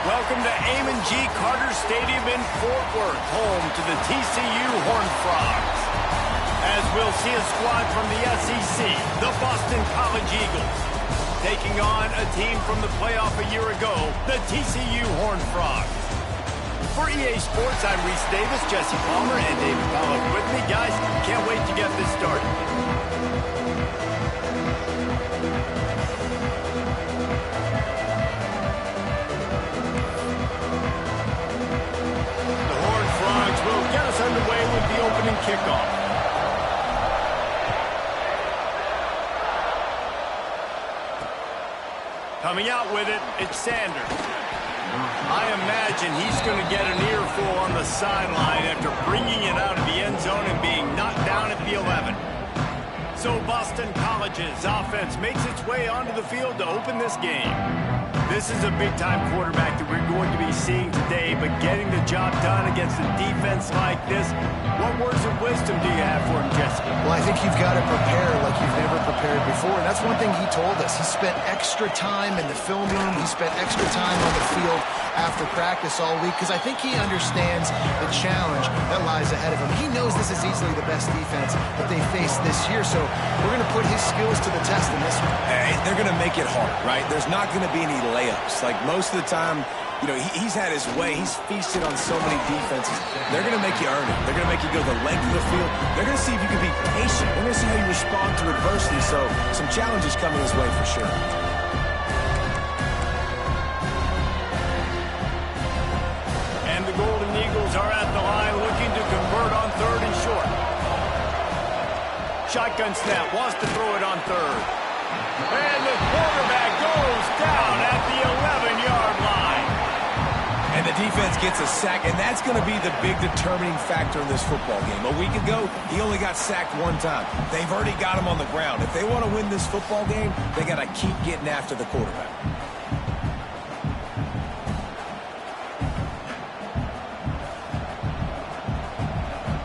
Welcome to Amon G. Carter Stadium in Fort Worth, home to the TCU Horned Frogs. As we'll see a squad from the SEC, the Boston College Eagles, taking on a team from the playoff a year ago, the TCU Horned Frogs. For EA Sports, I'm Reese Davis, Jesse Palmer, and David Pollock with me. Guys, can't wait to get this started. The Horned Frogs will get us underway with the opening kickoff. Coming out with it, it's Sanders. I imagine he's going to get an earful on the sideline after bringing it out of the end zone and being knocked down at the 11. So Boston College's offense makes its way onto the field to open this game. This is a big-time quarterback that we're going to be seeing today, but getting the job done against a defense like this, what words of wisdom do you have for him, Jesse? Well, I think you've got to prepare like you've never prepared before, and that's one thing he told us. He spent extra time in the film room. He spent extra time on the field after practice all week, because I think he understands the challenge that lies ahead of him. He knows this is easily the best defense that they face this year, so we're going to put his skills to the test in this one. Hey, they're going to make it hard, right? There's not going to be any layups. Like most of the time, you know, he's had his way. He's feasted on so many defenses. They're going to make you earn it. They're going to make you go the length of the field. They're going to see if you can be patient. They're going to see how you respond to adversity. So some challenges coming his way for sure. And the Golden Eagles are at the line looking to convert on third and short. Shotgun snap, wants to throw it on third. And the quarterback goes down at the 11-yard line. And the defense gets a sack, and that's going to be the big determining factor in this football game. A week ago, he only got sacked one time. They've already got him on the ground. If they want to win this football game, they got to keep getting after the quarterback.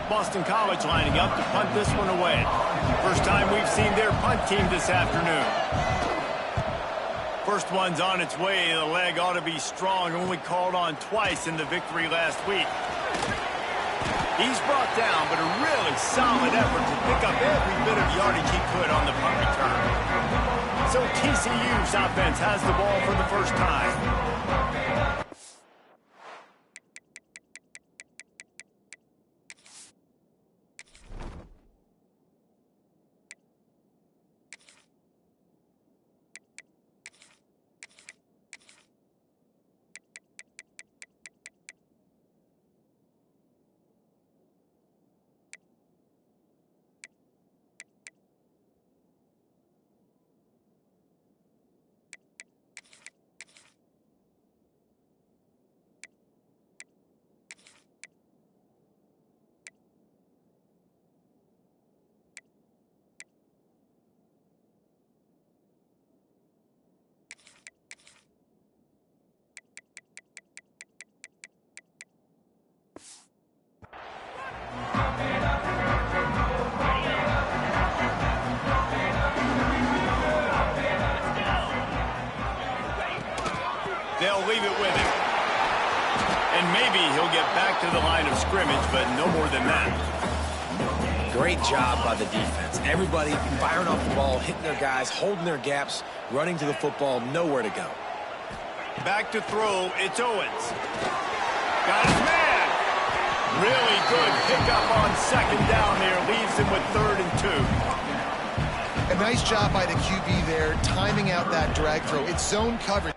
Boston College lining up to punt this one away. First time we've seen their punt team this afternoon. First one's on its way. The leg ought to be strong. Only called on twice in the victory last week. He's brought down, but a really solid effort to pick up every bit of yardage he could on the punt return. So TCU's offense has the ball for the first time. They'll leave it with him. And maybe he'll get back to the line of scrimmage, but no more than that. Great job by the defense. Everybody firing off the ball, hitting their guys, holding their gaps, running to the football, nowhere to go. Back to throw, it's Owens. Got his man. Really good pickup on second down there. Leaves him with 3rd and 2. A nice job by the QB there, timing out that drag throw. It's zone coverage.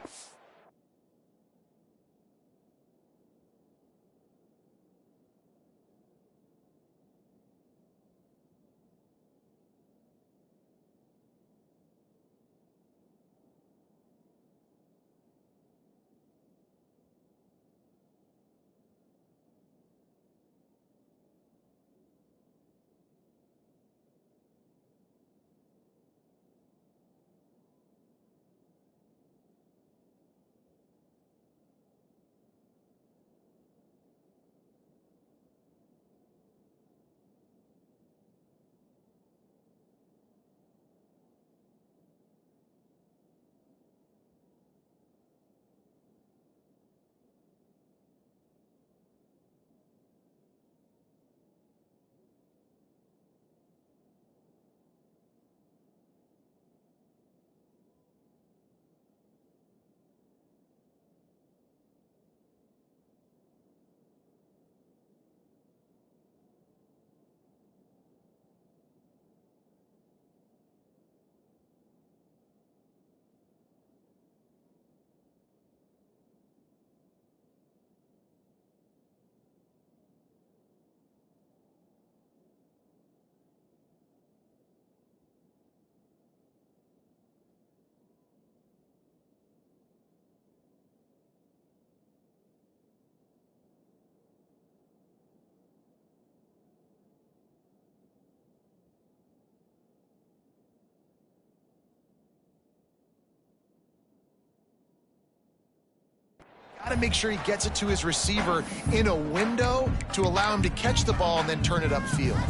to make sure he gets it to his receiver in a window to allow him to catch the ball and then turn it upfield.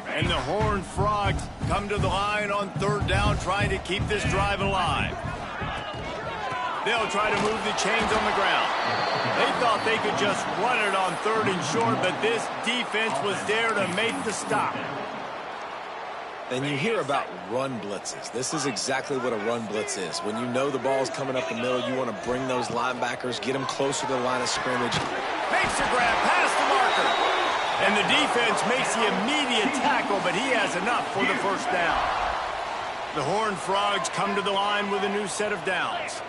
And the Horned Frogs come to the line on 3rd down, trying to keep this drive alive. They'll try to move the chains on the ground. They thought they could just run it on 3rd and short, but this defense was there to make the stop. And you hear about run blitzes. This is exactly what a run blitz is. When you know the ball's coming up the middle, you want to bring those linebackers, get them closer to the line of scrimmage. Makes a grab past the marker. And the defense makes the immediate tackle, but he has enough for the 1st down. The Horned Frogs come to the line with a new set of downs.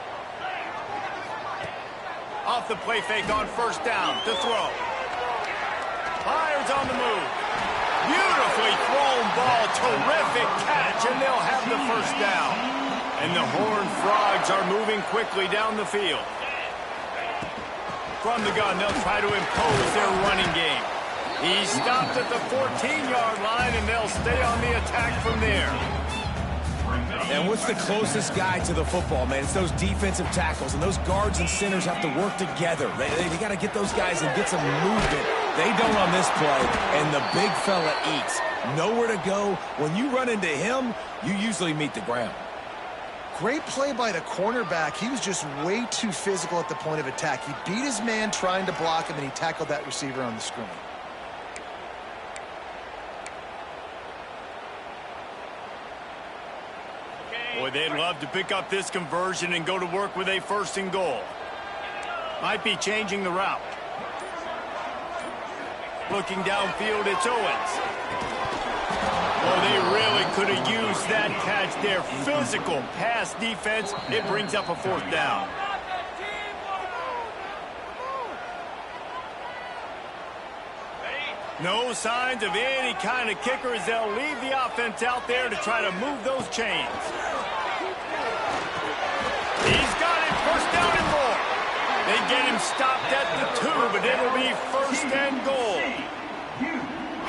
Off the play fake on 1st down to throw. Fires on the move. Beautifully thrown ball. Terrific catch, and they'll have the 1st down. And the Horned Frogs are moving quickly down the field. From the gun, they'll try to impose their running game. He stopped at the 14-yard line, and they'll stay on the attack from there. And what's the closest guy to the football, man? It's those defensive tackles, and those guards and centers have to work together. They got to get those guys and get some movement. They don't on this play, and the big fella eats. Nowhere to go. When you run into him, you usually meet the ground. Great play by the cornerback. He was just way too physical at the point of attack. He beat his man trying to block him, and he tackled that receiver on the screen. Boy, they'd love to pick up this conversion and go to work with a 1st and goal. Might be changing the route. Looking downfield, it's Owens. Well, they really could have used that catch there. Physical pass defense. It brings up a 4th down. No signs of any kind of kicker as they'll leave the offense out there to try to move those chains. He's got it, 1st down and more. They get him stopped at the 2, but it'll be 1st and goal.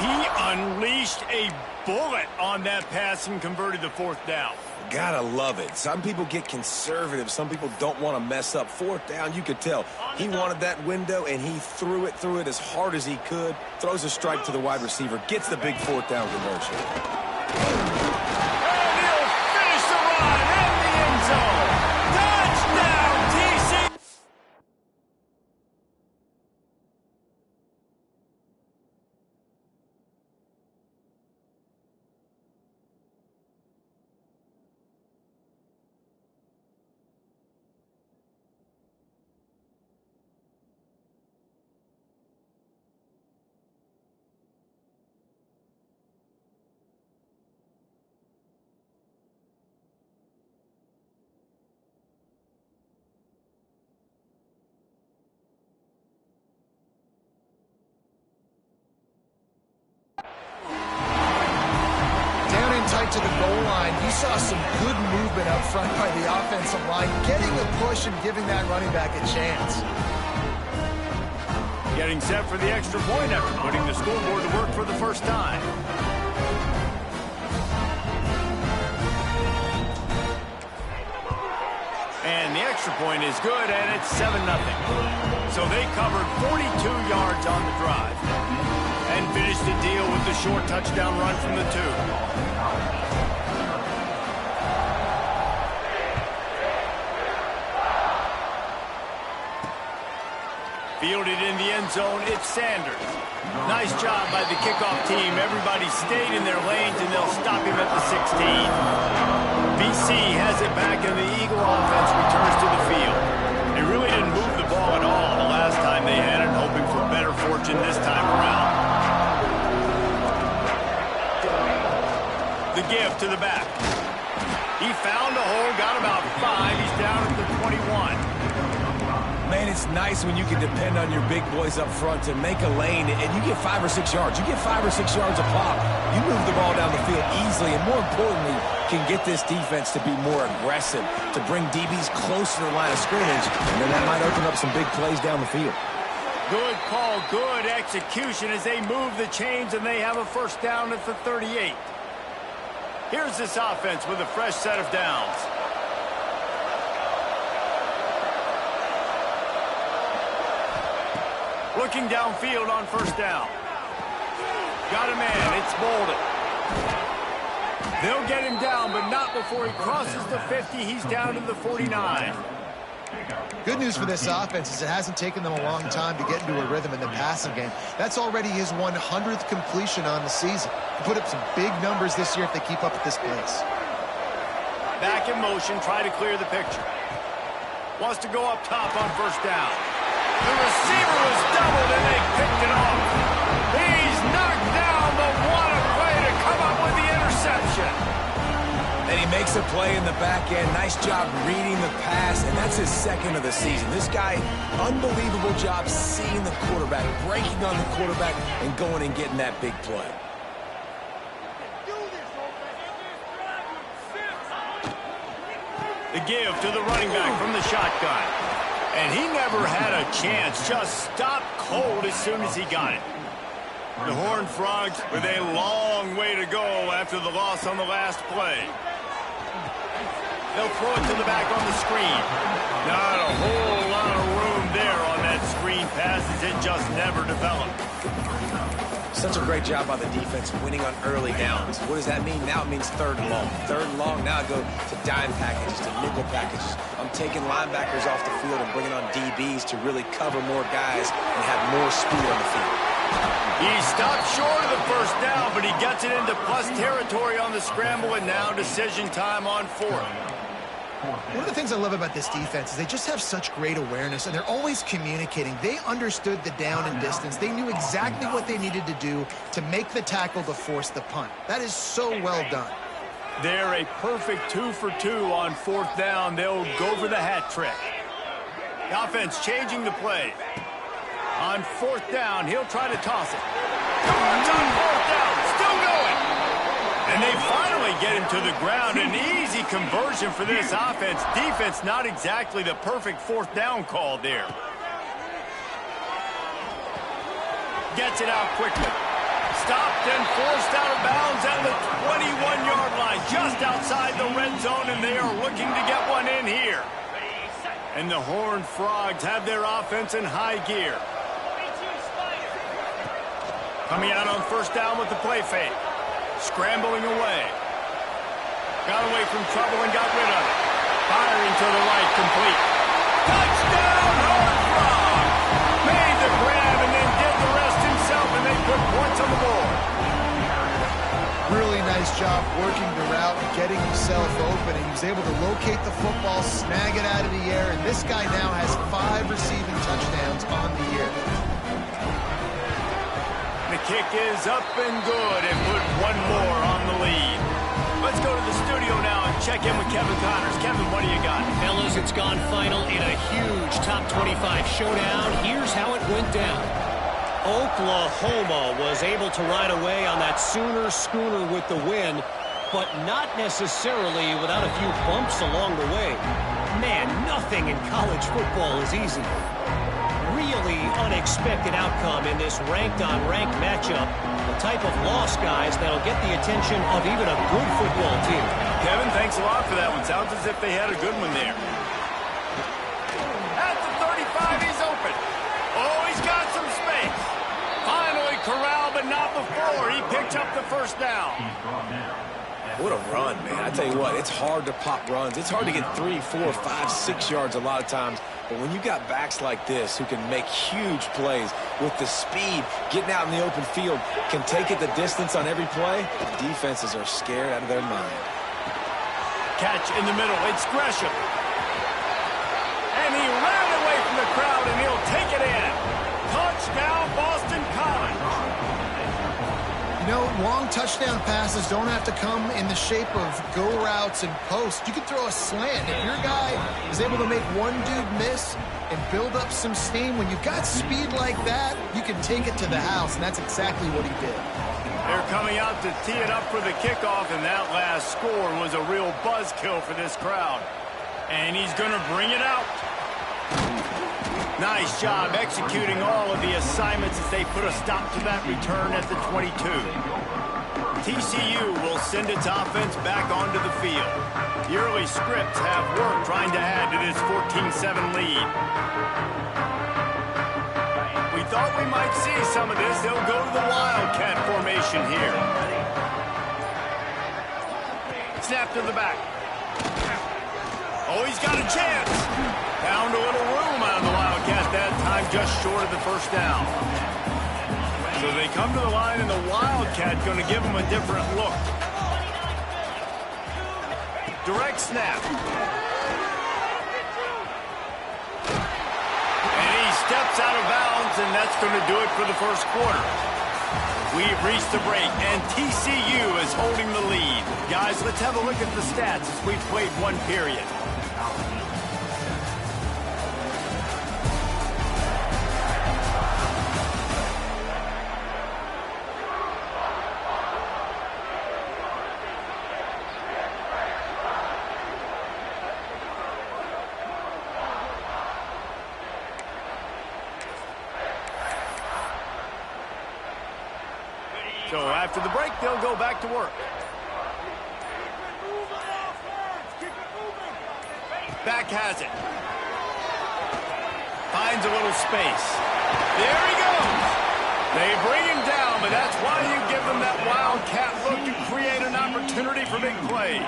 He unleashed a bullet on that pass and converted the 4th down. Gotta love it. Some people get conservative. Some people don't want to mess up. 4th down, you could tell. He wanted that window, and he threw it as hard as he could. Throws a strike to the wide receiver. Gets the big 4th down conversion. And he'll finish the run in the end zone. Touchdown, TCU. To the goal line, you saw some good movement up front by the offensive line, getting a push and giving that running back a chance. Getting set for the extra point after putting the scoreboard to work for the 1st time. And the extra point is good, and it's 7-0. So they covered 42 yards on the drive and finished the deal with the short touchdown run from the 2. Fielded in the end zone, it's Sanders. Nice job by the kickoff team. Everybody stayed in their lanes, and they'll stop him at the 16. BC has it back, and the Eagle offense returns to the field. They really didn't move the ball at all the last time they had it, hoping for better fortune this time around. The give to the back. He found a hole, got about 5. He's down at the 21. Man, it's nice when you can depend on your big boys up front to make a lane, and you get 5 or 6 yards. You get 5 or 6 yards a pop. You move the ball down the field easily, and more importantly, can get this defense to be more aggressive, to bring DBs closer to the line of scrimmage, and then that might open up some big plays down the field. Good call, good execution as they move the chains, and they have a 1st down at the 38. Here's this offense with a fresh set of downs. Looking downfield on first down. Got a man. It's Bolden. They'll get him down, but not before he crosses the 50. He's down to the 49. Good news for this offense is it hasn't taken them a long time to get into a rhythm in the passing game. That's already his 100th completion on the season. He'll put up some big numbers this year if they keep up at this pace. Back in motion, try to clear the picture. Wants to go up top on first down. The receiver was doubled and they picked it off. He's knocked down, but what a play to come up with the interception. And he makes a play in the back end. Nice job reading the pass, and that's his second of the season. This guy, unbelievable job seeing the quarterback, breaking on the quarterback, and going and getting that big play. The give to the running back from the shotgun. And he never had a chance, just stopped cold as soon as he got it. The Horned Frogs with a long way to go after the loss on the last play. They'll throw it to the back on the screen. Not a whole lot of room there on that screen pass as it just never developed. Such a great job by the defense winning on early downs. What does that mean? Now it means third and long. Third and long, now I go to dime packages, to nickel packages. I'm taking linebackers off the field and bringing on DBs to really cover more guys and have more speed on the field. He stopped short of the first down, but he gets it into plus territory on the scramble, and now decision time on fourth. One of the things I love about this defense is they just have such great awareness, and they're always communicating. They understood the down and distance. They knew exactly what they needed to do to make the tackle to force the punt. That is so well done. They're a perfect 2 for 2 on fourth down. They'll go for the hat trick. The offense changing the play. On fourth down, he'll try to toss it. Cards on fourth down, still going. And they finally get him to the ground. An easy conversion for this offense. Defense, not exactly the perfect fourth down call there. Gets it out quickly. Stopped and forced out of bounds at the 21-yard line, just outside the red zone, and they are looking to get one in here. And the Horned Frogs have their offense in high gear. Coming out on first down with the play fake. Scrambling away. Got away from trouble and got rid of it. Firing to the right, complete. Touchdown, Horned Frog! Made the grab and then did the rest himself, and they put points on the board. Really nice job working the route and getting himself open. And he was able to locate the football, snag it out of the air, and this guy now has 5 receiving touchdowns on the year. The kick is up and good and put one more on the lead. Let's go to the studio now and check in with Kevin Connors. Kevin, what do you got? Fellas, it's gone final in a huge top 25 showdown. Here's how it went down. Oklahoma was able to ride away on that Sooner schooner with the win, but not necessarily without a few bumps along the way. Man, nothing in college football is easy. Really unexpected outcome in this ranked-on-ranked matchup. The type of loss, guys, that'll get the attention of even a good football team. Kevin, thanks a lot for that one. Sounds as if they had a good one there. At the 35, he's open. Oh, he's got some space. Finally corralled, but not before. He picked up the first down. What a run, man. I tell you what, it's hard to pop runs. It's hard to get 3, 4, 5, 6 yards a lot of times. But when you got backs like this who can make huge plays with the speed, getting out in the open field, can take it the distance on every play, defenses are scared out of their mind. Catch in the middle. It's Gresham. And he ran away from the crowd, and he'll take it in. Touchdown, Boston College. You know, long touchdown passes don't have to come in the shape of go routes and posts. You can throw a slant. If your guy is able to make one dude miss and build up some steam, when you've got speed like that, you can take it to the house, and that's exactly what he did. They're coming out to tee it up for the kickoff, and that last score was a real buzzkill for this crowd. And he's going to bring it out. Nice job executing all of the assignments as they put a stop to that return at the 22. TCU will send its offense back onto the field. The early scripts have work trying to add to this 14-7 lead. We thought we might see some of this. They'll go to the Wildcat formation here. Snap to the back. Oh, he's got a chance. Found a little room out of the Wildcat that time, just short of the first down. So they come to the line, and the Wildcat going to give them a different look. Direct snap. And he steps out of bounds, and that's going to do it for the first quarter. We've reached the break, and TCU is holding the lead. Guys, let's have a look at the stats as we've played one period. So after the break, they'll go back to work. Back has it. Finds a little space. There he goes. They bring him down, but that's why you give them that Wildcat look to create an opportunity for big plays.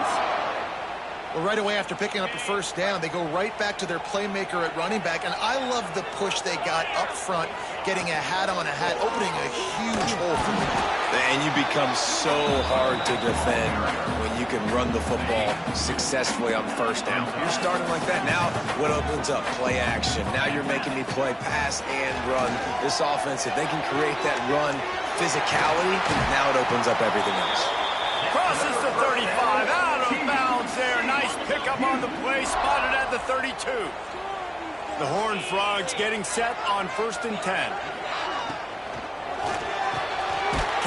Well, right away after picking up a first down, they go right back to their playmaker at running back, and I love the push they got up front, getting a hat on a hat, opening a huge hole for them. And you become so hard to defend when you can run the football successfully on first down. You're starting like that. Now what opens up? Play action. Now you're making me play pass and run. This offense, if they can create that run physicality, now it opens up everything else. Crosses the 35, out of bounds there. Nice pickup on the play, spotted at the 32. The Horned Frogs getting set on 1st and 10.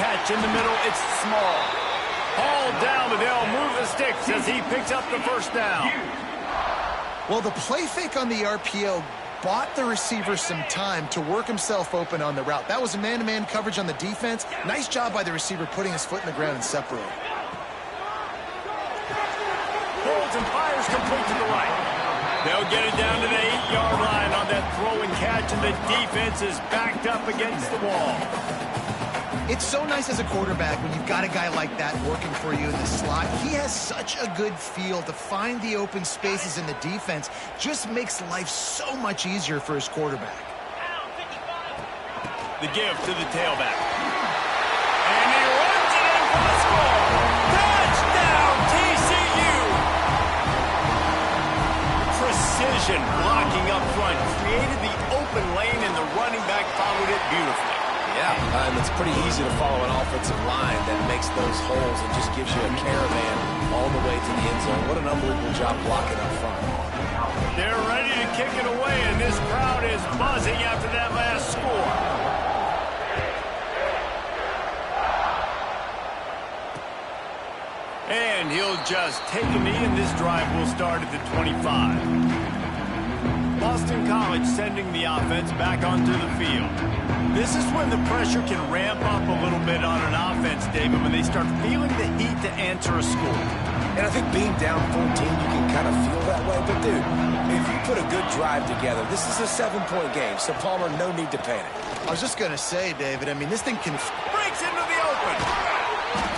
Catch in the middle, it's small. Hauled down, but they'll move the sticks as he picks up the first down. Well, the play fake on the RPO bought the receiver some time to work himself open on the route. That was a man-to-man coverage on the defense. Nice job by the receiver putting his foot in the ground and separating. Holds and fires complete to the right. They'll get it down to the 8-yard line on that throw and catch, and the defense is backed up against the wall. It's so nice as a quarterback when you've got a guy like that working for you in the slot. He has such a good feel to find the open spaces in the defense. Just makes life so much easier for his quarterback. The give to the tailback. And he runs it in for the score. Touchdown, TCU! Precision blocking up front. Created the open lane, and the running back followed it beautifully. Yeah, and it's pretty easy to follow an offensive line that makes those holes and just gives you a caravan all the way to the end zone. What an unbelievable job blocking up front. They're ready to kick it away, and this crowd is buzzing after that last score. And he'll just take a knee, and this drive will start at the 25. Boston College sending the offense back onto the field. This is when the pressure can ramp up a little bit on an offense, David, when they start feeling the heat to answer a score. And I think being down 14, you can kind of feel that way. But, dude, if you put a good drive together, this is a 7-point game, so Palmer, no need to panic. I was just going to say, David, I mean, this thing can... Breaks into the open.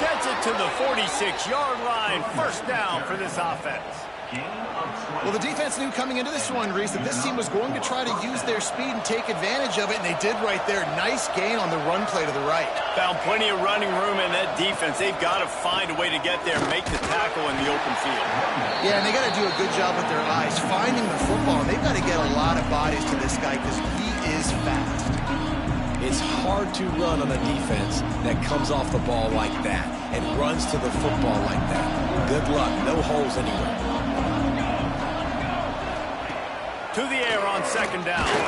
Gets it to the 46-yard line. First down for this offense. Well, the defense knew coming into this one, Reese, that this team was going to try to use their speed and take advantage of it, and they did right there. Nice gain on the run play to the right. Found plenty of running room in that defense. They've got to find a way to get there, make the tackle in the open field. Yeah, and they got to do a good job with their eyes, finding the football. And they've got to get a lot of bodies to this guy because he is fast. It's hard to run on a defense that comes off the ball like that and runs to the football like that. Good luck. No holes anywhere. To the air on second down. Picked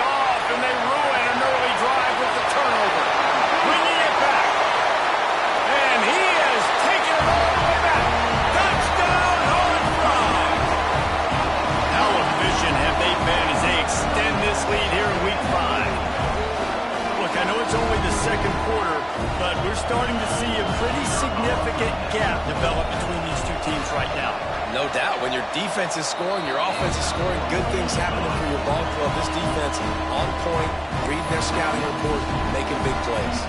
off, and they ruin an early drive with the turnover. Bringing it back. And he has taken it all the way back. Touchdown, Horned Frogs. How efficient have they been as they extend this lead here in Week 5? Look, I know it's only the second quarter, but we're starting to see a pretty significant gap develop between these two teams right now. No doubt. When your defense is scoring, your offense is scoring, good things happening for your ball club. This defense defense. On point, reading their scouting report, making big plays.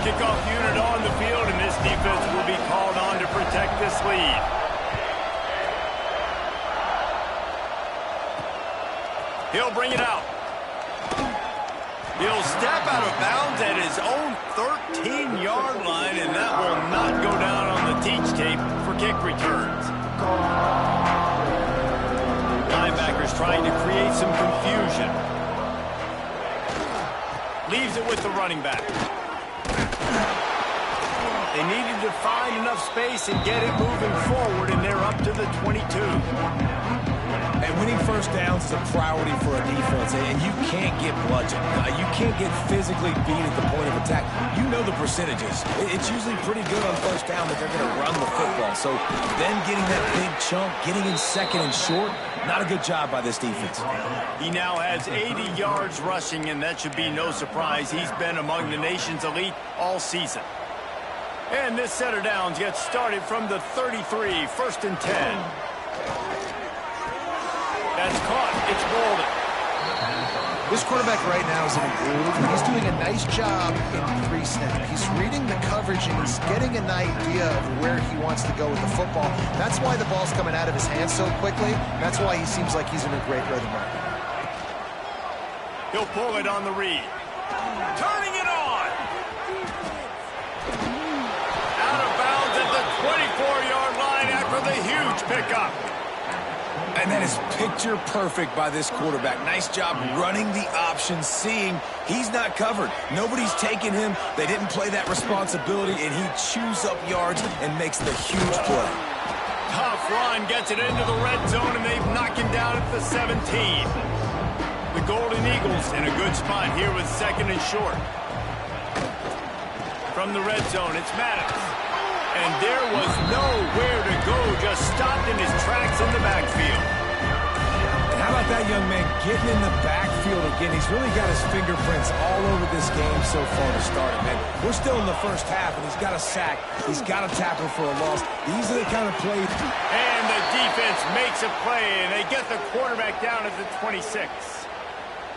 Kickoff unit on the field, and this defense will be called on to protect this lead. He'll bring it out. He'll step out of bounds at his own 13-yard line, and that will not go down on the teach tape for kick returns. Linebackers trying to create some confusion. Leaves it with the running back. They needed to find enough space and get it moving forward, and they're up to the 22. And winning first downs is a priority for a defense, and you can't get bludgeoned. You can't get physically beat at the point of attack. You know the percentages. It's usually pretty good on first down that they're going to run the football. So then getting that big chunk, getting in second and short, not a good job by this defense. He now has 80 yards rushing, and that should be no surprise. He's been among the nation's elite all season. And this set of downs gets started from the 33, 1st and 10. That's caught. It's Golden. This quarterback right now is in a groove. He's doing a nice job in pre-snap. He's reading the coverage, and he's getting an idea of where he wants to go with the football. That's why the ball's coming out of his hands so quickly. That's why he seems like he's in a great rhythm right now. He'll pull it on the read. Turning it on. Out of bounds at the 24-yard line after the huge pickup. And that is picture perfect by this quarterback. Nice job running the option, seeing he's not covered. Nobody's taking him. They didn't play that responsibility, and he chews up yards and makes the huge play. Tough run, gets it into the red zone, and they've knocked him down at the 17. The Golden Eagles in a good spot here with 2nd and short. From the red zone, it's Maddox. And there was nowhere to go, just stopped in his tracks in the backfield. And how about that young man getting in the backfield again? He's really got his fingerprints all over this game so far to start it, man. We're still in the first half, and he's got a sack. He's got a tackle for a loss. These are the kind of plays. And the defense makes a play, and they get the quarterback down at the 26.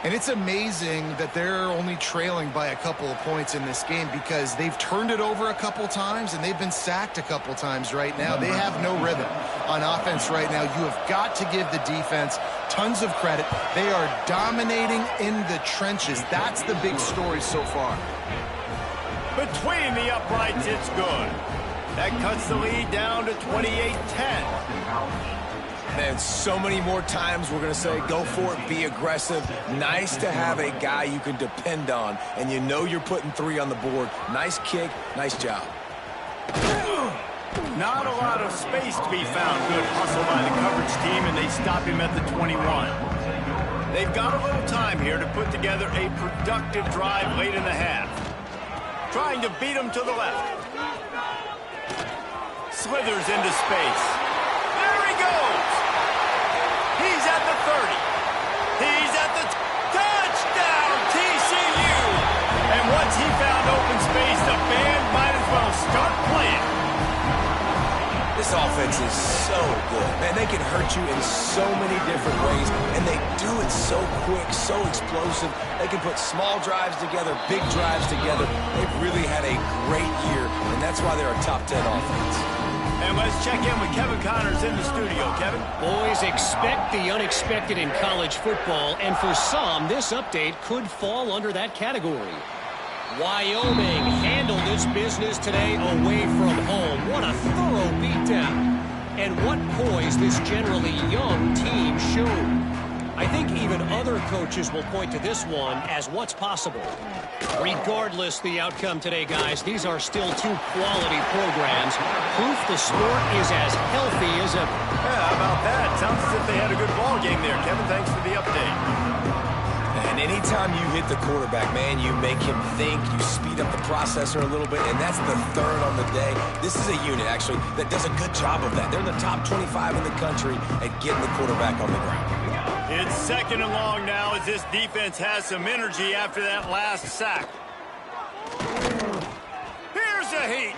And it's amazing that they're only trailing by a couple of points in this game because they've turned it over a couple times and they've been sacked a couple times right now. They have no rhythm on offense right now. You have got to give the defense tons of credit. They are dominating in the trenches. That's the big story so far. Between the uprights, it's good. That cuts the lead down to 28-10. Man, so many more times we're going to say, go for it, be aggressive. Nice to have a guy you can depend on, and you know you're putting 3 on the board. Nice kick, nice job. Not a lot of space to be found. Good hustle by the coverage team, and they stop him at the 21. They've got a little time here to put together a productive drive late in the half. Trying to beat him to the left. Slithers into space. There he goes. He's at the 30. He's at the touchdown, TCU. And once he found open space, the band might as well start playing. This offense is so good. Man, they can hurt you in so many different ways, and they do it so quick, so explosive. They can put small drives together, big drives together. They've really had a great year, and that's why they're a top 10 offense. And let's check in with Kevin Connors in the studio. Kevin? Boys, expect the unexpected in college football, and for some, this update could fall under that category. Wyoming handled its business today away from home. What a thorough beatdown. And what poise this generally young team showed. I think even other coaches will point to this one as what's possible. Regardless the outcome today, guys, these are still 2 quality programs. Proof the sport is as healthy as ever. Yeah, how about that? Sounds as if they had a good ball game there. Kevin, thanks for the update. And anytime you hit the quarterback, man, you make him think, you speed up the processor a little bit, and that's the 3rd on the day. This is a unit, actually, that does a good job of that. They're in the top 25 in the country at getting the quarterback on the ground. It's 2nd and long now as this defense has some energy after that last sack. Here's a heat.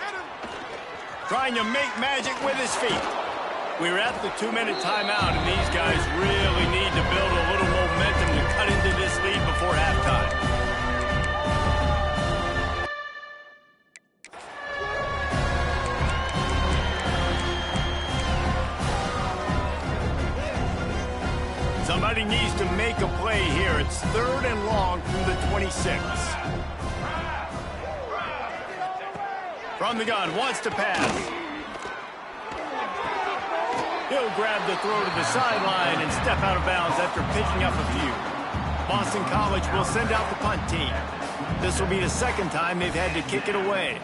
Trying to make magic with his feet. We're at the 2-minute timeout, and these guys really need to build a little momentum to cut into this lead before He needs to make a play here. It's 3rd and long from the 26. From the gun, wants to pass. He'll grab the throw to the sideline and step out of bounds after picking up a few. Boston College will send out the punt team. This will be the 2nd time they've had to kick it away.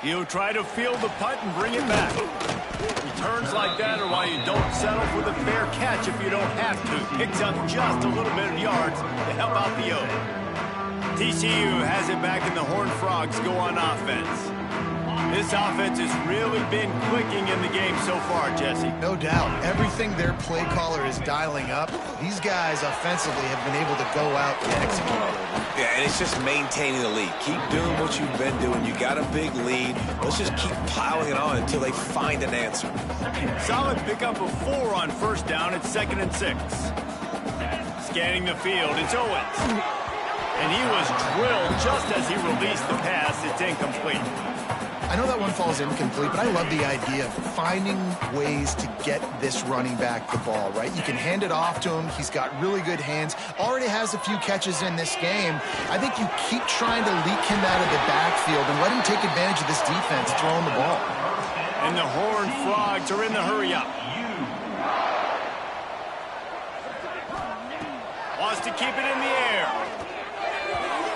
He'll try to field the punt and bring it back. Returns like that are why you don't settle for the fair catch if you don't have to. Picks up just a little bit of yards to help out the O. TCU has it back and the Horned Frogs go on offense. This offense has really been clicking in the game so far, Jesse. No doubt. Everything their play caller is dialing up, these guys offensively have been able to go out and execute. Yeah, and it's just maintaining the lead. Keep doing what you've been doing. You got a big lead. Let's just keep piling it on until they find an answer. Solid pickup of 4 on 1st down at 2nd and 6. Scanning the field, it's Owens. And he was drilled just as he released the pass. It's incomplete. I know that one falls incomplete, but I love the idea of finding ways to get this running back the ball, right? You can hand it off to him. He's got really good hands. Already has a few catches in this game. I think you keep trying to leak him out of the backfield and let him take advantage of this defense throwing the ball. And the Horned Frogs are in the hurry-up. Wants to keep it in the air.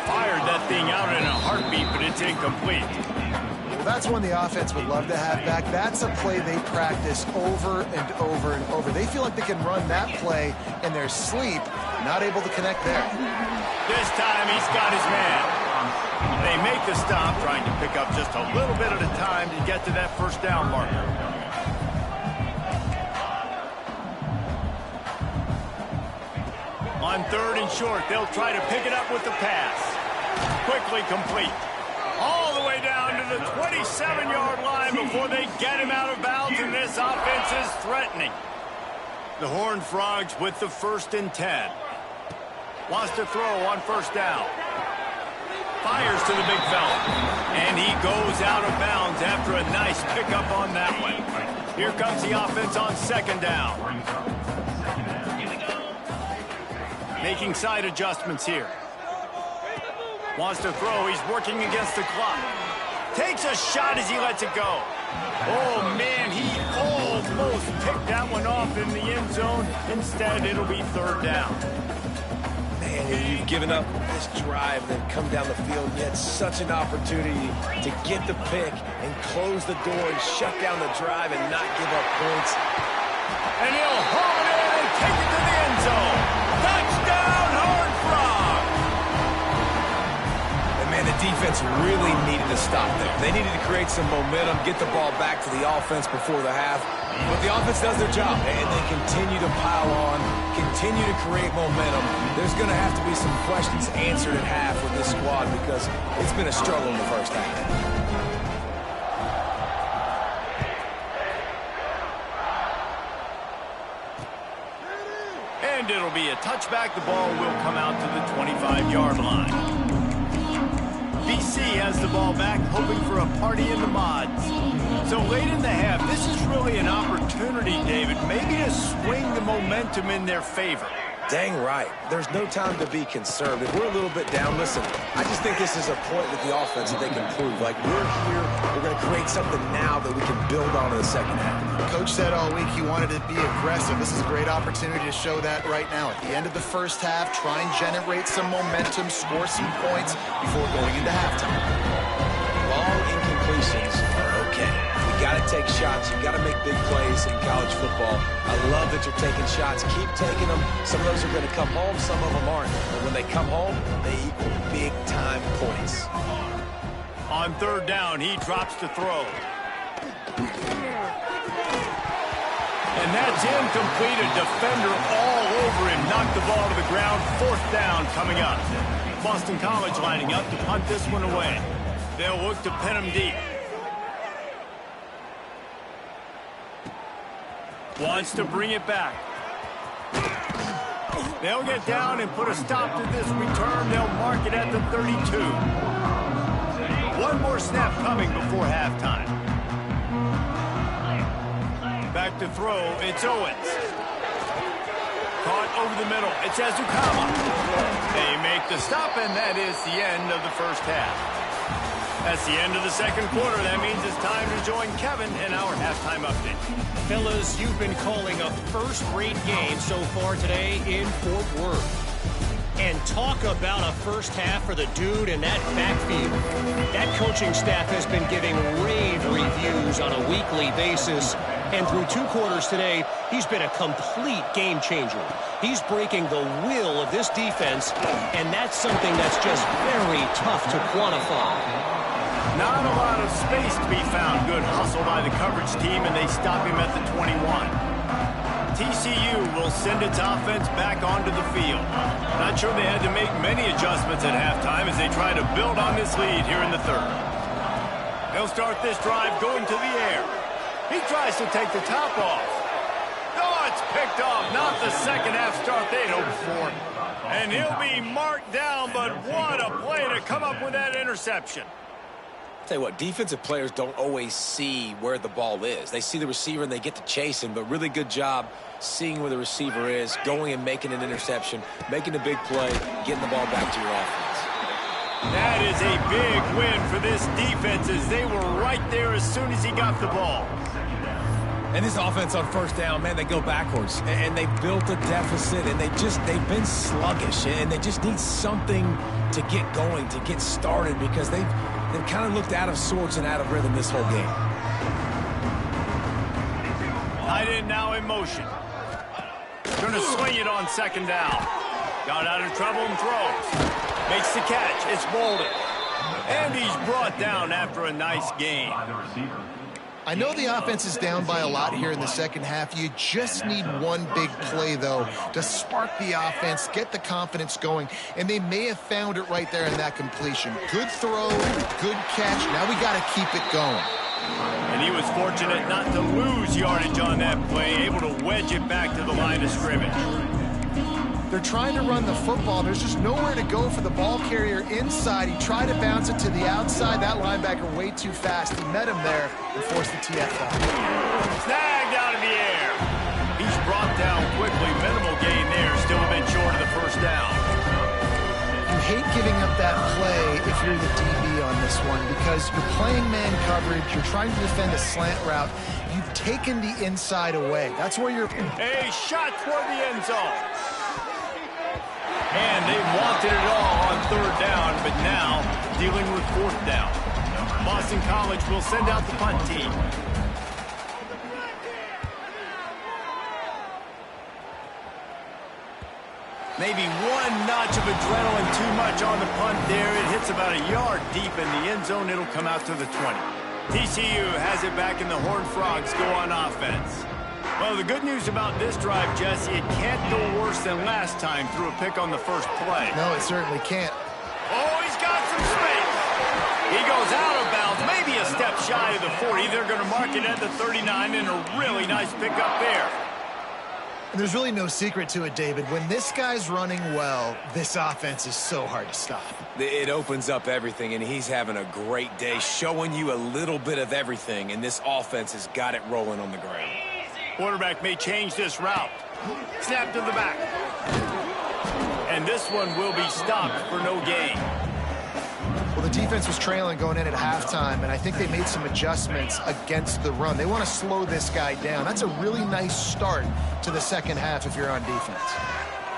Fired that thing out in a heartbeat, but it's incomplete. That's one the offense would love to have back. That's a play they practice over and over and over. They feel like they can run that play in their sleep, not able to connect there. This time he's got his man. They make the stop, trying to pick up just a little bit at a time to get to that 1st down marker. On 3rd and short, they'll try to pick it up with the pass. Quickly complete. All the way down to the 27-yard line before they get him out of bounds, and this offense is threatening. The Horned Frogs with the 1st and 10. Wants to throw on 1st down. Fires to the big fella. And he goes out of bounds after a nice pickup on that one. Here comes the offense on 2nd down. Making side adjustments here. Wants to throw. He's working against the clock. Takes a shot as he lets it go. Oh, man, he almost picked that one off in the end zone. Instead, it'll be 3rd down. Man, you've given up this drive and then come down the field. You had such an opportunity to get the pick and close the door and shut down the drive and not give up points. And he'll haul it in and take it to the end zone. Touchdown, Horned Frogs! And man, the defense really needed to stop there. They needed to create some momentum, get the ball back to the offense before the half. But the offense does their job, and they continue to pile on, continue to create momentum. There's going to have to be some questions answered at half with this squad because it's been a struggle in the 1st half. And it'll be a touchback. The ball will come out to the 25-yard line. BC has the ball back, hoping for a party in the mods. So late in the half, this is really an opportunity, David, maybe to swing the momentum in their favor. Dang right. There's no time to be conservative. We're a little bit down. Listen, I just think this is a point with the offense that they can prove. Like, we're here, we're going to create something now that we can build on in the 2nd half. Coach said all week he wanted to be aggressive. This is a great opportunity to show that right now. At the end of the 1st half, try and generate some momentum, score some points before going into halftime. Long incompletions are okay. You got to take shots. You got to make big plays in college football. I love that you're taking shots. Keep taking them. Some of those are going to come home. Some of them aren't. But when they come home, they equal big-time points. On 3rd down, he drops to throw. And that's incomplete. A defender all over him. Knocked the ball to the ground. 4th down coming up. Boston College lining up to punt this one away. They'll look to pin him deep. Wants to bring it back. They'll get down and put a stop to this return. They'll mark it at the 32. One more snap coming before halftime. back to throw. It's Owens. Caught over the middle. It's Ezukama. They make the stop, and that is the end of the first half. That's the end of the second quarter. That means it's time to join Kevin in our halftime update. Fellas, you've been calling a first-rate game so far today in Fort Worth. And talk about a first half for the dude in that backfield. That coaching staff has been giving rave reviews on a weekly basis. And through 2 quarters today, he's been a complete game changer. He's breaking the will of this defense, and that's something that's just very tough to quantify. Not a lot of space to be found. Good hustle by the coverage team, and they stop him at the 21. TCU will send its offense back onto the field. Not sure they had to make many adjustments at halftime as they try to build on this lead here in the third. They'll start this drive going to the air. He tries to take the top off. Oh, it's picked off. Not the second half start they'd hoped for. And he'll be marked down, but what a play to come up with that interception. Tell you what, defensive players don't always see where the ball is. They see the receiver and they get to chase him, but really good job seeing where the receiver is, going and making an interception, making a big play, getting the ball back to your offense. That is a big win for this defense as they were right there as soon as he got the ball. And this offense on first down, man, they go backwards. And they built a deficit, and they've been sluggish, and they just need something to get going, to get started, because they've kind of looked out of sorts and out of rhythm this whole game. Tight end now in motion. Going to swing it on second down. Got out of trouble and throws. Makes the catch. It's Bolden. And he's brought down after a nice gain. I know the offense is down by a lot here in the second half. You just need one big play, though, to spark the offense, get the confidence going, and they may have found it right there in that completion. Good throw, good catch. Now we got to keep it going. And he was fortunate not to lose yardage on that play, able to wedge it back to the line of scrimmage. They're trying to run the football. There's just nowhere to go for the ball carrier inside. He tried to bounce it to the outside. That linebacker way too fast. He met him there and forced the TFL. Snagged out of the air. He's brought down quickly. Minimal gain there. Still a bit short of the first down. You hate giving up that play if you're the DB on this one because you're playing man coverage. You're trying to defend a slant route. You've taken the inside away. That's where you're... A shot toward the end zone. And they wanted it all on third down, but now dealing with fourth down. Boston College will send out the punt team. Maybe one notch of adrenaline too much on the punt there. It hits about a yard deep in the end zone. It'll come out to the 20. TCU has it back and the Horned Frogs go on offense. Well, the good news about this drive, Jesse, it can't go worse than last time through a pick on the first play. No, it certainly can't. Oh, he's got some space. He goes out of bounds, maybe a step shy of the 40. They're going to mark it at the 39, and a really nice pickup there. And there's really no secret to it, David. When this guy's running well, this offense is so hard to stop. It opens up everything, and he's having a great day, showing you a little bit of everything, and this offense has got it rolling on the ground. Quarterback may change this route. Snap to the back. And this one will be stopped for no gain. Well, the defense was trailing going in at halftime, and I think they made some adjustments against the run. They want to slow this guy down. That's a really nice start to the second half if you're on defense.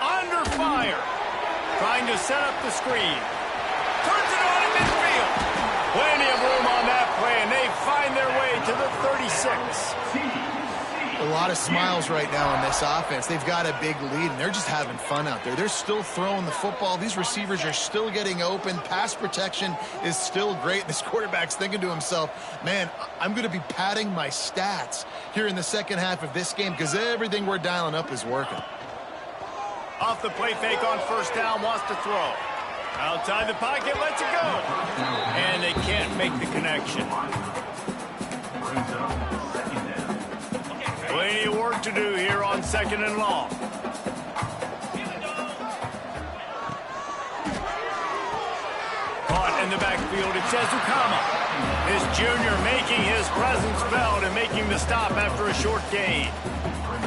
Under fire. Trying to set up the screen. Turns it on in midfield. Plenty of room on that play, and they find their way to the 36. A lot of smiles right now on this offense. They've got a big lead, and they're just having fun out there. They're still throwing the football. These receivers are still getting open. Pass protection is still great. This quarterback's thinking to himself, man, I'm going to be padding my stats here in the second half of this game because everything we're dialing up is working. Off the play fake on first down, wants to throw. Outside the pocket, lets it go. And they can't make the connection. Plenty of work to do here on second and long. Caught in the backfield, it's Ezukama. This junior making his presence felt and making the stop after a short gain.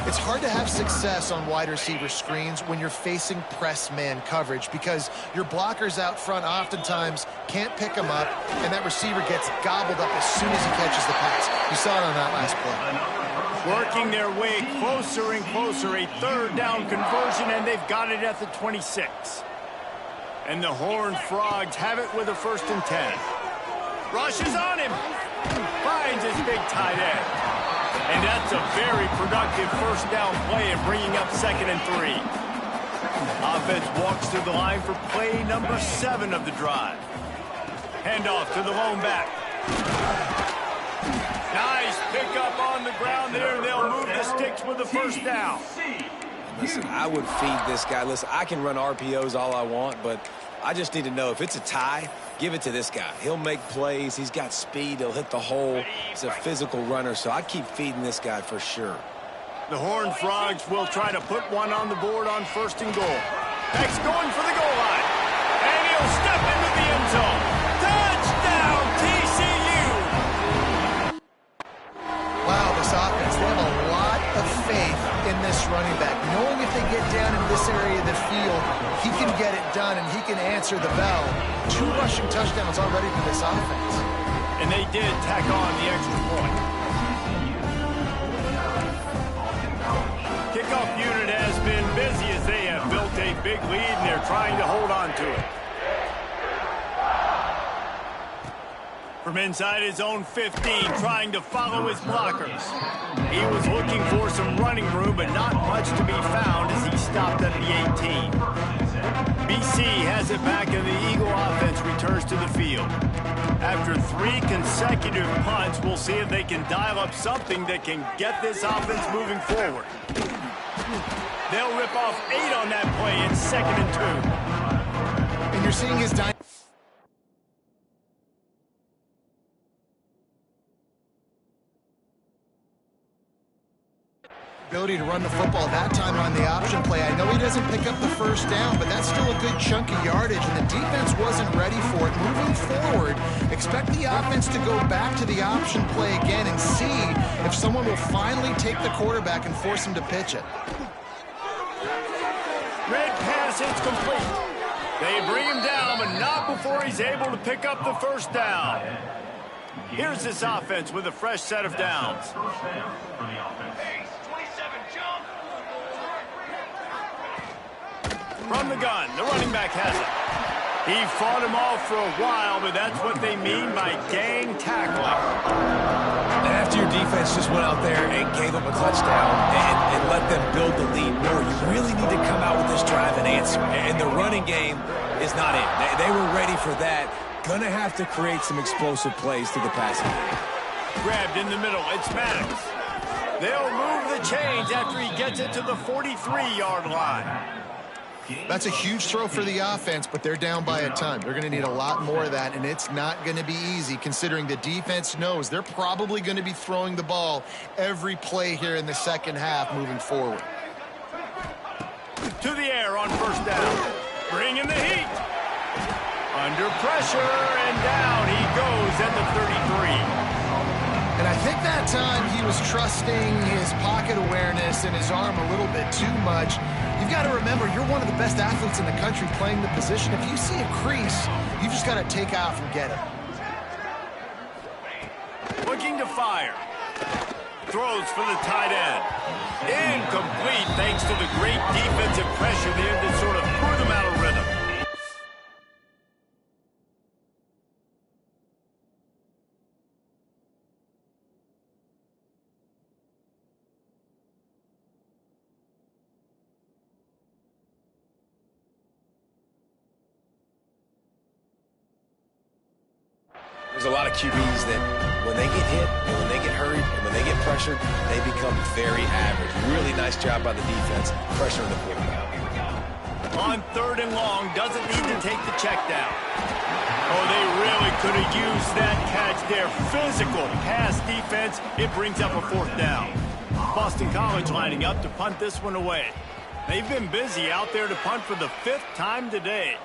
It's hard to have success on wide receiver screens when you're facing press man coverage because your blockers out front oftentimes can't pick them up, and that receiver gets gobbled up as soon as he catches the pass. You saw it on that last play. Working their way closer and closer, a third down conversion, and they've got it at the 26. And the Horned Frogs have it with a 1st and 10. Rushes on him. Finds his big tight end. And that's a very productive 1st down play and bringing up 2nd and 3. Offense walks to the line for play number 7 of the drive. Handoff to the lone back. Nice pickup on the ground there, and they'll move the sticks with the 1st down. Listen, I would feed this guy. Listen, I can run RPOs all I want, but I just need to know if it's a tie, give it to this guy. He'll make plays. He's got speed. He'll hit the hole. He's a physical runner, so I keep feeding this guy for sure. The Horned Frogs will try to put one on the board on 1st and goal. Next, going for the goal line. And he'll step into the end zone. Touchdown, TCU! Wow, this offense, they have a lot of faith in this running back, knowing if they get down in this area of the field, he can get it done and he can answer the bell. 2 rushing touchdowns already for this offense. And they did tack on the extra point. Kickoff unit has been busy as they have built a big lead and they're trying to hold on to it. From inside his own 15, trying to follow his blockers. He was looking for some running room, but not much to be found as he stopped at the 18. BC has it back, and the Eagle offense returns to the field. After 3 consecutive punts, we'll see if they can dial up something that can get this offense moving forward. They'll rip off 8 on that play. It's 2nd and 2. And you're seeing his ability to run the football that time on the option play. I know he doesn't pick up the 1st down, but that's still a good chunk of yardage, and the defense wasn't ready for it. Moving forward, expect the offense to go back to the option play again and see if someone will finally take the quarterback and force him to pitch it. Red pass, it's complete. They bring him down, but not before he's able to pick up the 1st down. Here's this offense with a fresh set of downs. From the gun, the running back has it. He fought him off for a while, but that's what they mean by gang tackling. And after your defense just went out there and gave them a touchdown and let them build the lead more, you really need to come out with this drive and answer. And the running game is not in. They were ready for that. Gonna have to create some explosive plays to the passing game. Grabbed in the middle, it's Maddox. They'll move the chains after he gets it to the 43-yard line. That's a huge throw for the offense, but they're down by a ton. They're going to need a lot more of that, and it's not going to be easy considering the defense knows they're probably going to be throwing the ball every play here in the 2nd half moving forward. To the air on 1st down. Bringing the heat. Under pressure, and down he goes at the 33. And I think that time he was trusting his pocket awareness and his arm a little bit too much. You've got to remember, you're one of the best athletes in the country playing the position. If you see a crease, you've just got to take off and get it. Looking to fire. Throws for the tight end. Incomplete thanks to the great defensive pressure there that sort of threw them out of rhythm. There's a lot of QBs that when they get hit, and when they get hurried, and when they get pressured, they become very average. Really nice job by the defense, pressuring the quarterback. On 3rd and long, doesn't need to take the check down. Oh, they really could have used that catch there. Physical pass defense, it brings up a 4th down. Boston College lining up to punt this one away. They've been busy out there to punt for the 5th time today.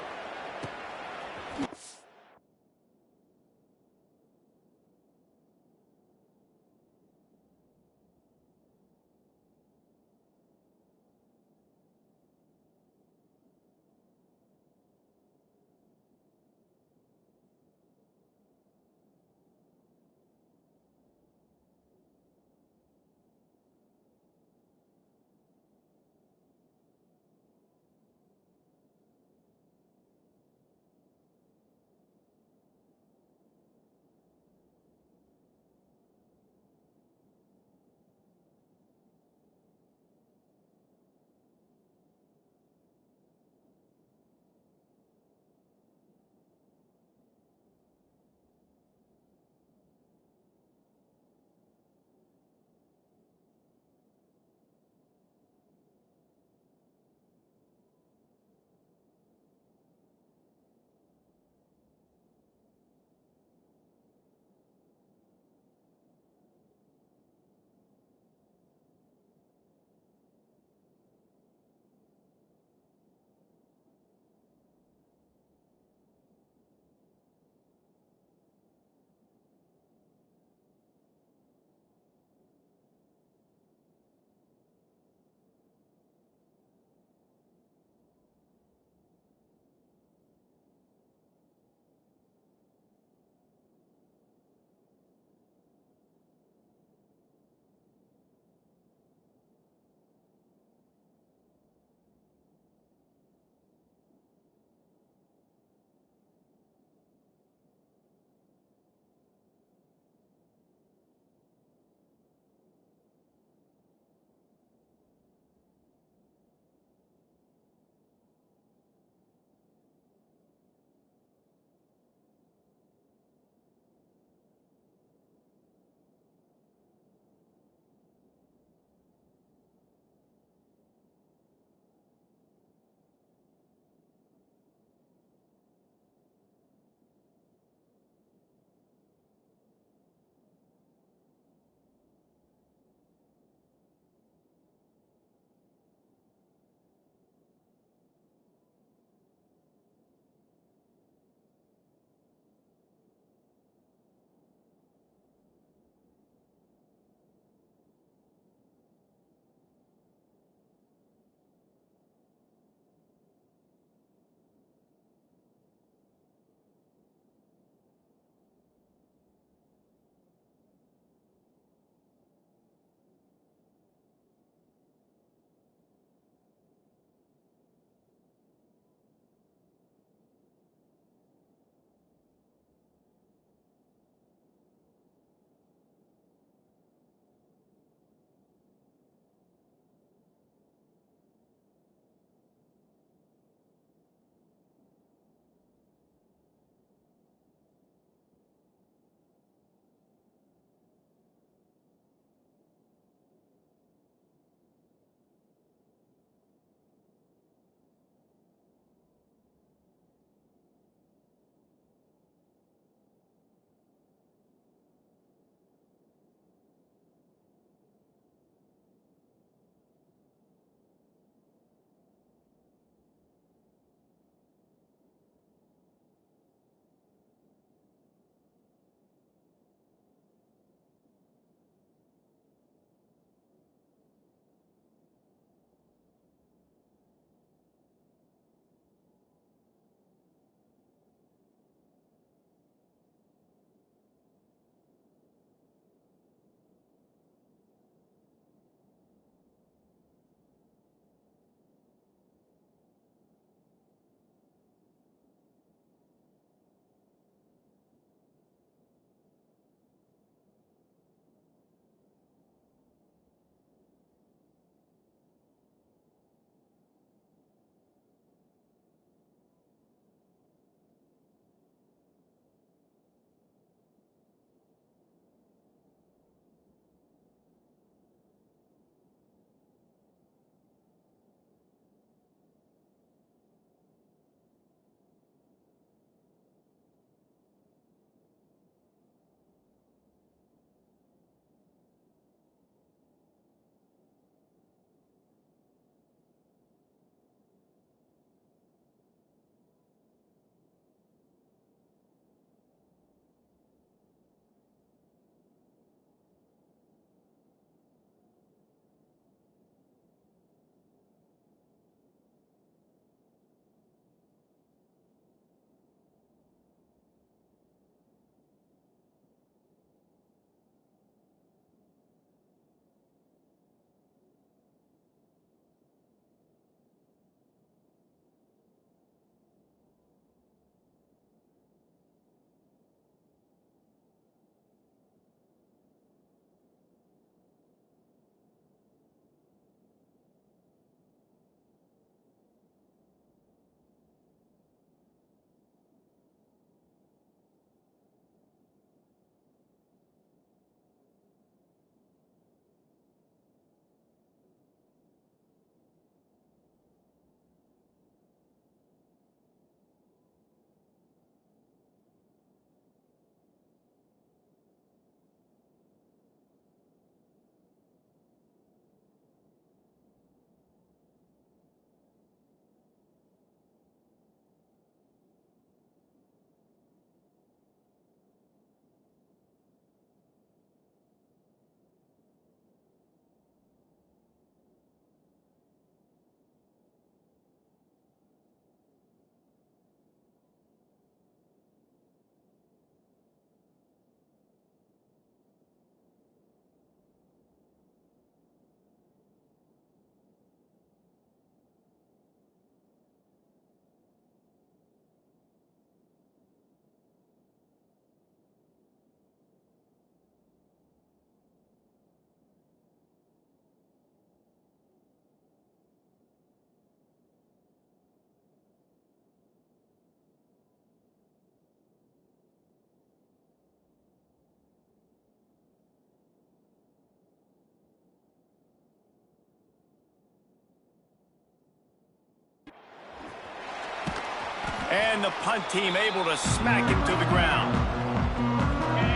And the punt team able to smack him to the ground.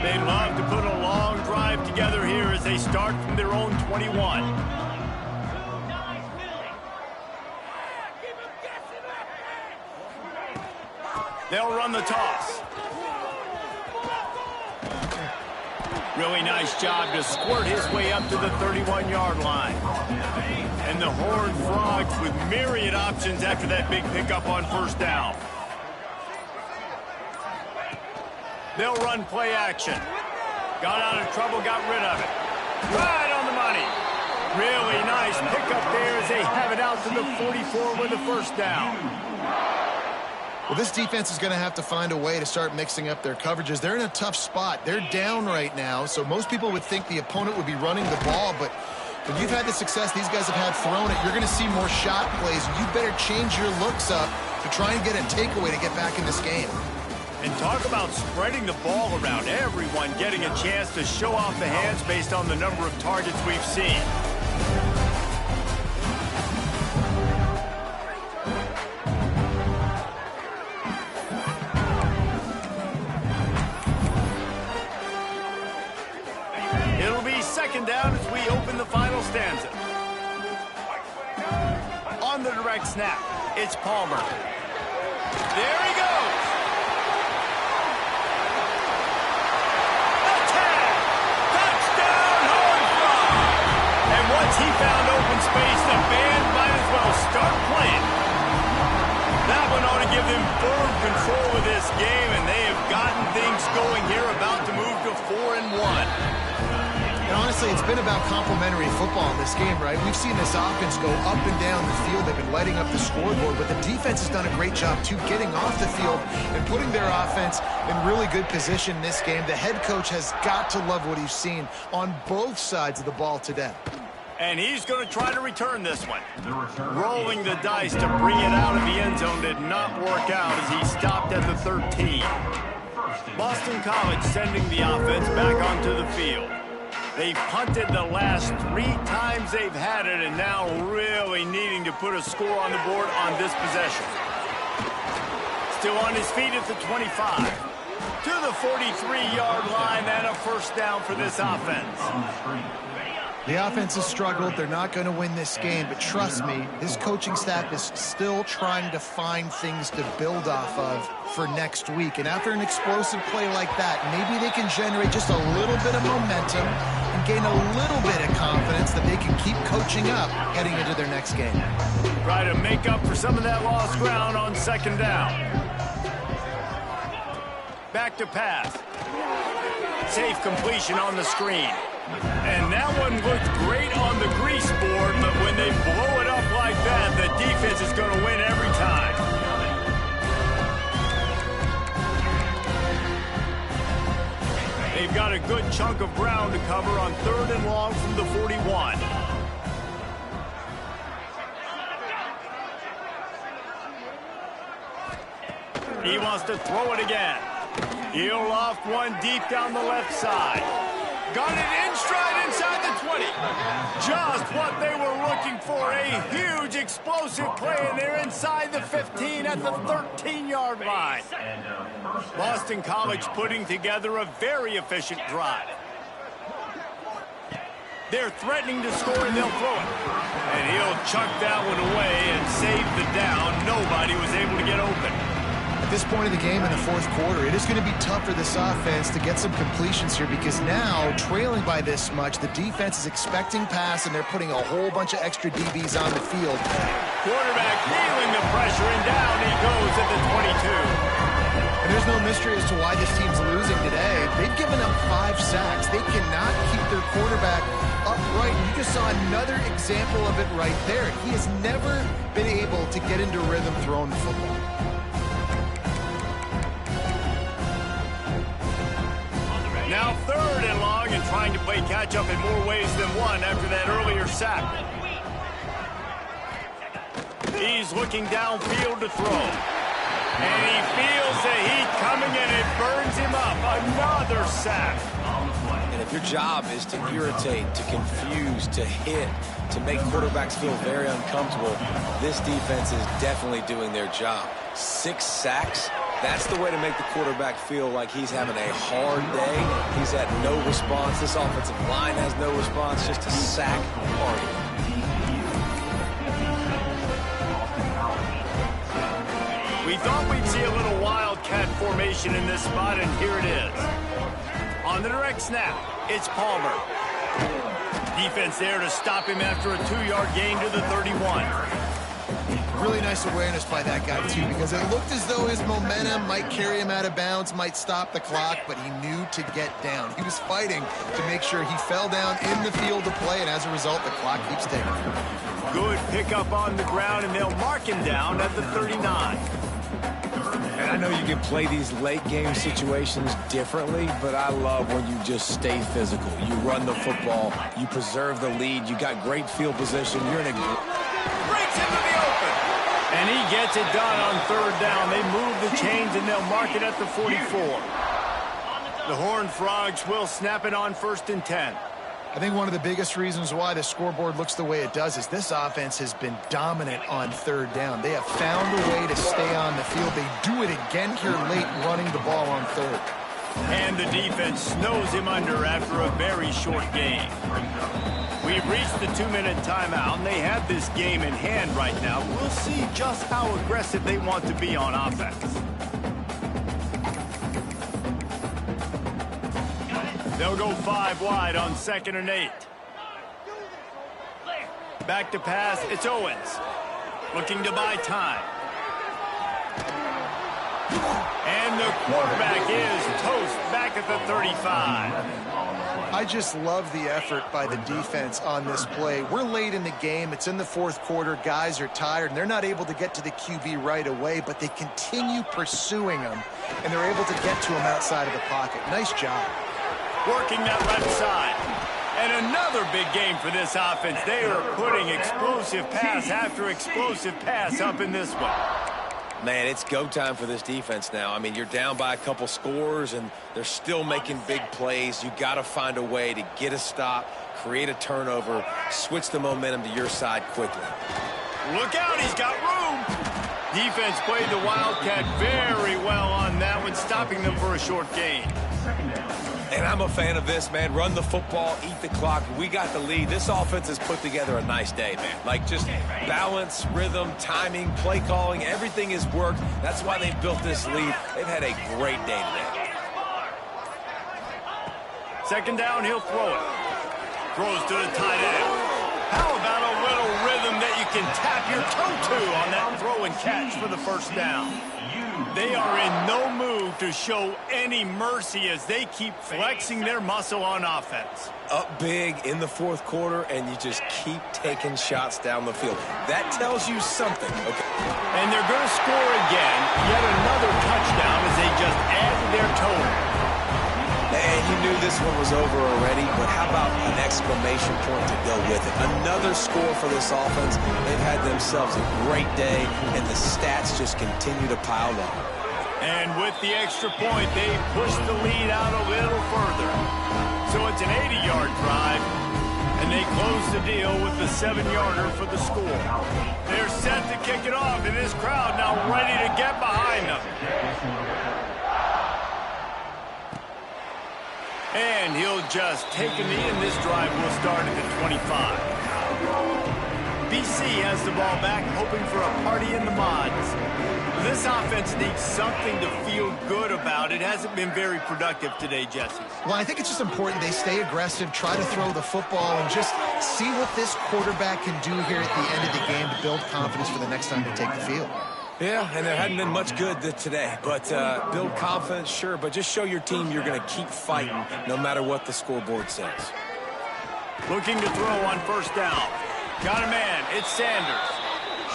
They love to put a long drive together here as they start from their own 21. They'll run the toss. Really nice job to squirt his way up to the 31-yard line. And the Horned Frogs with myriad options after that big pickup on first down. They'll run play action. Got out of trouble, got rid of it. Right on the money. Really nice pickup there as they have it out to the 44 with the first down. Well, this defense is going to have to find a way to start mixing up their coverages. They're in a tough spot. They're down right now, so most people would think the opponent would be running the ball, but when you've had the success these guys have had throwing it, you're going to see more shot plays. You better change your looks up to try and get a takeaway to get back in this game. And talk about spreading the ball around. Everyone getting a chance to show off the hands based on the number of targets we've seen. It'll be second down as we open the final stanza. On the direct snap, it's Palmer. There he goes. Once he found open space, the band might as well start playing. That one ought to give them firm control of this game, and they have gotten things going here, about to move to 4-1. And honestly, it's been about complementary football in this game, right? We've seen this offense go up and down the field. They've been lighting up the scoreboard, but the defense has done a great job, too, getting off the field and putting their offense in really good position in this game. The head coach has got to love what he's seen on both sides of the ball today. And he's going to try to return this one. Rolling the dice to bring it out of the end zone did not work out as he stopped at the 13. Boston College sending the offense back onto the field. They've punted the last 3 times they've had it, and now really needing to put a score on the board on this possession. Still on his feet at the 25. To the 43-yard line, and a first down for this offense. The offense has struggled. They're not going to win this game, but trust me, this coaching staff is still trying to find things to build off of for next week. And after an explosive play like that, maybe they can generate just a little bit of momentum and gain a little bit of confidence that they can keep coaching up heading into their next game. Try to make up for some of that lost ground on second down. Back to pass. Safe completion on the screen. And that one looked great on the grease board, but when they blow it up like that, the defense is going to win every time. They've got a good chunk of ground to cover on 3rd and long from the 41. He wants to throw it again. He'll loft one deep down the left side. Got it in stride inside the 20. Just what they were looking for. A huge explosive play, and they're inside the 15 at the 13-yard line. Boston College putting together a very efficient drive. They're threatening to score, and they'll throw it. And he'll chuck that one away and save the down. Nobody was able to get open. At this point in the game in the 4th quarter, it is going to be tough for this offense to get some completions here because now, trailing by this much, the defense is expecting pass, and they're putting a whole bunch of extra DBs on the field. Quarterback feeling the pressure, and down he goes at the 22. And there's no mystery as to why this team's losing today. They've given up 5 sacks. They cannot keep their quarterback upright. You just saw another example of it right there. He has never been able to get into rhythm throwing the football. Now 3rd and long, and trying to play catch-up in more ways than one after that earlier sack. He's looking downfield to throw. And he feels the heat coming, and it burns him up. Another sack. And if your job is to irritate, to confuse, to hit, to make quarterbacks feel very uncomfortable, this defense is definitely doing their job. 6 sacks. That's the way to make the quarterback feel like he's having a hard day. He's had no response. This offensive line has no response. Just a sack party. We thought we'd see a little wildcat formation in this spot, and here it is. On the direct snap, it's Palmer. Defense there to stop him after a 2-yard gain to the 31. Really nice awareness by that guy, too, because it looked as though his momentum might carry him out of bounds, might stop the clock, but he knew to get down. He was fighting to make sure he fell down in the field of play, and as a result, the clock keeps ticking. Good pickup on the ground, and they'll mark him down at the 39. And I know you can play these late-game situations differently, but I love when you just stay physical. You run the football, you preserve the lead, you got great field position, you're in a... Breaks into the open! And he gets it done on 3rd down. They move the chains, and they'll mark it at the 44. The Horned Frogs will snap it on 1st and 10. I think one of the biggest reasons why the scoreboard looks the way it does is this offense has been dominant on 3rd down. They have found a way to stay on the field. They do it again here late, running the ball on 3rd. And the defense snows him under after a very short game. We've reached the 2-minute timeout, and they have this game in hand right now. We'll see just how aggressive they want to be on offense. They'll go 5 wide on 2nd and 8. Back to pass, it's Owens. Looking to buy time. And the quarterback is toast back at the 35. I just love the effort by the defense on this play. We're late in the game. It's in the 4th quarter. Guys are tired, and they're not able to get to the QB right away, but they continue pursuing him, and they're able to get to him outside of the pocket. Nice job. Working that left side. And another big game for this offense. They are putting explosive pass after explosive pass up in this one. Man, it's go time for this defense now. I mean, you're down by a couple scores, and they're still making big plays. You got to find a way to get a stop, create a turnover, switch the momentum to your side quickly. Look out, he's got room. Defense played the Wildcat very well on that one, stopping them for a short gain. And I'm a fan of this, man. Run the football, eat the clock. We got the lead. This offense has put together a nice day, man. Like, just balance, rhythm, timing, play calling, everything has worked. That's why they built this lead. They've had a great day today. 2nd down, he'll throw it. Throws to the tight end. How about a little rhythm that you can tap your toe to on that throw and catch for the 1st down? They are in no mood to show any mercy as they keep flexing their muscle on offense. Up big in the 4th quarter, and you just keep taking shots down the field. That tells you something. Okay. And they're going to score again. Yet another touchdown as they just add to their total. And you knew this one was over already, but how about an exclamation point to go with it? Another score for this offense. They've had themselves a great day, and the stats just continue to pile on. And with the extra point, they push the lead out a little further. So it's an 80-yard drive, and they close the deal with the 7-yarder for the score. They're set to kick it off, and this crowd now ready to get behind them. And he'll just take a knee, and this drive will start at the 25. BC has the ball back, hoping for a party in the mods. This offense needs something to feel good about. It hasn't been very productive today, Jesse. Well, I think it's just important they stay aggressive, try to throw the football, and just see what this quarterback can do here at the end of the game to build confidence for the next time they take the field. Yeah, and there hadn't been much good today. But build confidence, sure, but just show your team you're going to keep fighting no matter what the scoreboard says. Looking to throw on 1st down. Got a man. It's Sanders.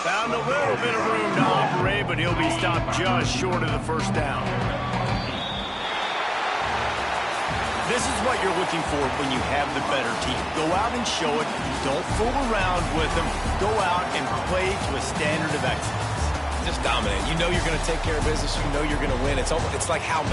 Found a little bit of room to operate, but he'll be stopped just short of the 1st down. This is what you're looking for when you have the better team. Go out and show it. Don't fool around with them. Go out and play to a standard of excellence. Just dominate. You know you're going to take care of business. You know you're going to win. It's like how